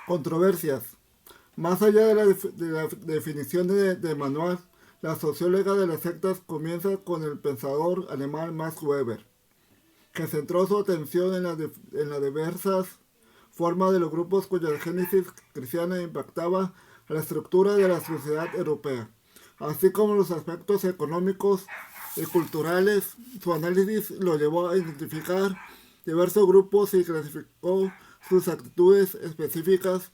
Controversias. Más allá de la definición de manual, la socióloga de las sectas comienza con el pensador alemán Max Weber, que centró su atención en las diversas formas de los grupos cuya génesis cristiana impactaba la estructura de la sociedad europea, así como los aspectos económicos y culturales. Su análisis lo llevó a identificar diversos grupos y clasificó sus actitudes específicas.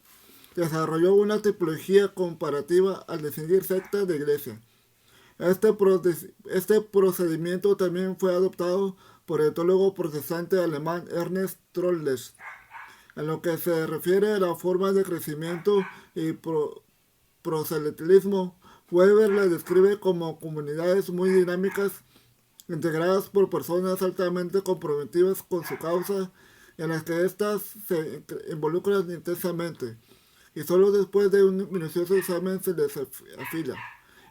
Desarrolló una tipología comparativa al distinguir sectas de iglesia. Este procedimiento también fue adoptado por el teólogo protestante alemán Ernst Troeltsch. En lo que se refiere a la forma de crecimiento y proselitismo, Weber las describe como comunidades muy dinámicas, integradas por personas altamente comprometidas con su causa, en las que éstas se involucran intensamente, y solo después de un minucioso examen se les afila.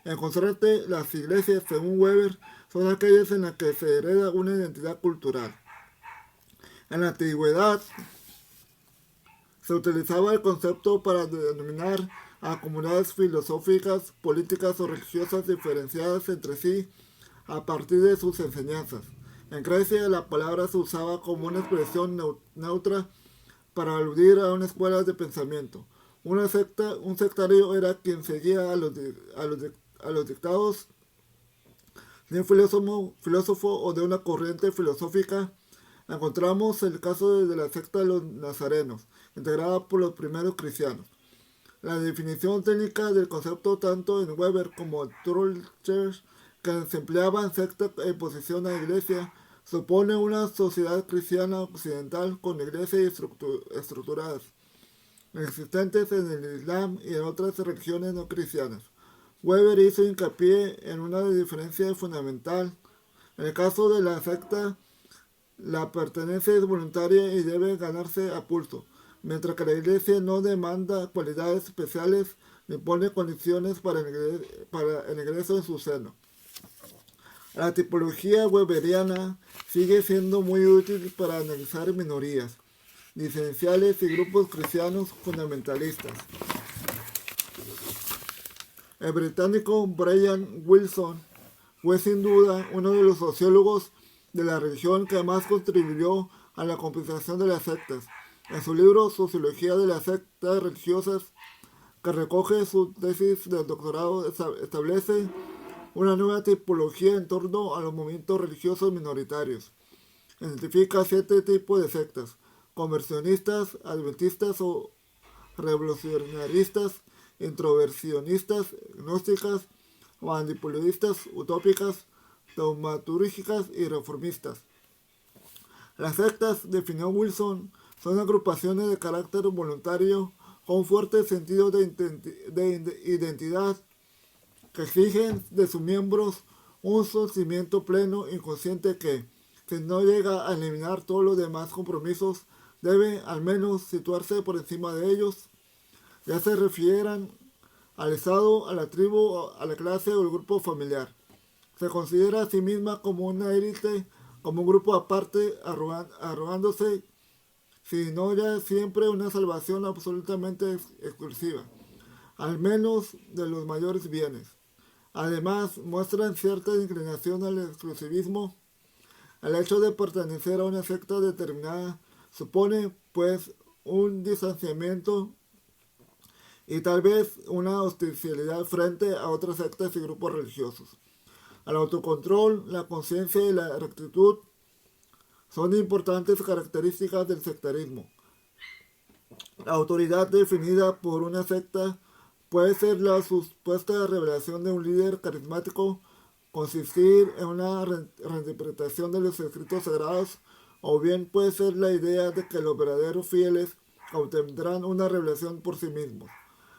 En contraste, las iglesias, según Weber, son aquellas en las que se hereda una identidad cultural. En la antigüedad se utilizaba el concepto para denominar a comunidades filosóficas, políticas o religiosas diferenciadas entre sí a partir de sus enseñanzas. En Grecia la palabra se usaba como una expresión neutra para aludir a una escuela de pensamiento. Un sectario era quien seguía a los dictados de un filósofo o de una corriente filosófica. Encontramos el caso de la secta de los nazarenos, integrada por los primeros cristianos. La definición técnica del concepto tanto en Weber como en Troeltsch, que se empleaba en secta en posición a iglesia, supone una sociedad cristiana occidental con iglesias estructuradas, existentes en el Islam y en otras religiones no cristianas. Weber hizo hincapié en una diferencia fundamental. En el caso de la secta, la pertenencia es voluntaria y debe ganarse a pulso, mientras que la iglesia no demanda cualidades especiales ni pone condiciones para el ingreso en su seno. La tipología weberiana sigue siendo muy útil para analizar minorías, disidenciales y grupos cristianos fundamentalistas. El británico Brian Wilson fue sin duda uno de los sociólogos de la religión que más contribuyó a la complicación de las sectas. En su libro Sociología de las sectas religiosas, que recoge su tesis de doctorado, establece una nueva tipología en torno a los movimientos religiosos minoritarios. Identifica 7 tipos de sectas: conversionistas, adventistas o revolucionaristas, introversionistas, gnósticas, manipulistas, utópicas, taumatúrgicas y reformistas. Las sectas, definió Wilson, son agrupaciones de carácter voluntario con fuerte sentido de identidad que exigen de sus miembros un sostenimiento pleno y consciente que, si no llega a eliminar todos los demás compromisos, debe al menos situarse por encima de ellos, ya se refieran al Estado, a la tribu, a la clase o el grupo familiar. Se considera a sí misma como una élite, como un grupo aparte, arrogándose, si no ya siempre, una salvación absolutamente exclusiva, al menos de los mayores bienes. Además, muestran cierta inclinación al exclusivismo. El hecho de pertenecer a una secta determinada supone, pues, un distanciamiento y tal vez una hostilidad frente a otras sectas y grupos religiosos. El autocontrol, la conciencia y la rectitud son importantes características del sectarismo. La autoridad definida por una secta puede ser la supuesta revelación de un líder carismático, consistir en una reinterpretación de los escritos sagrados, o bien puede ser la idea de que los verdaderos fieles obtendrán una revelación por sí mismos.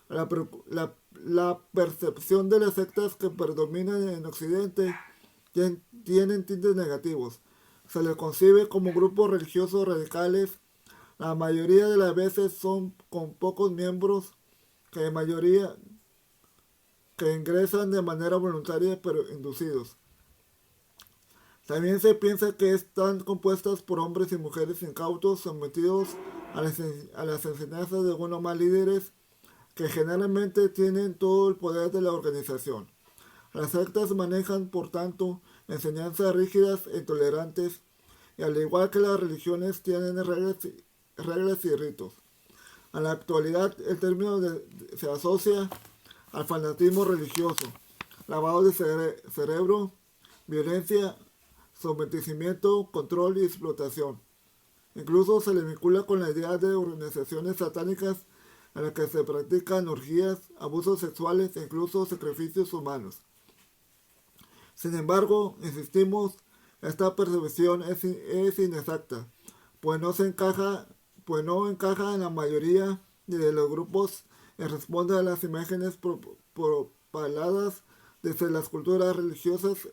La percepción de las sectas que predominan en Occidente tienen tintes negativos. Se les concibe como grupos religiosos radicales. La mayoría de las veces son con pocos miembros que ingresan de manera voluntaria pero inducidos. También se piensa que están compuestas por hombres y mujeres incautos sometidos a las enseñanzas de algunos más líderes que generalmente tienen todo el poder de la organización. Las sectas manejan, por tanto, enseñanzas rígidas e intolerantes, y al igual que las religiones tienen reglas y ritos. En la actualidad, el término se asocia al fanatismo religioso, lavado de cerebro, violencia, sometimiento, control y explotación. Incluso se le vincula con la idea de organizaciones satánicas en las que se practican orgías, abusos sexuales e incluso sacrificios humanos. Sin embargo, insistimos, esta percepción es inexacta, pues no encaja en la mayoría de los grupos y responde a las imágenes propaladas desde las culturas religiosas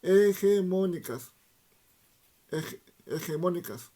hegemónicas. hegemónicas.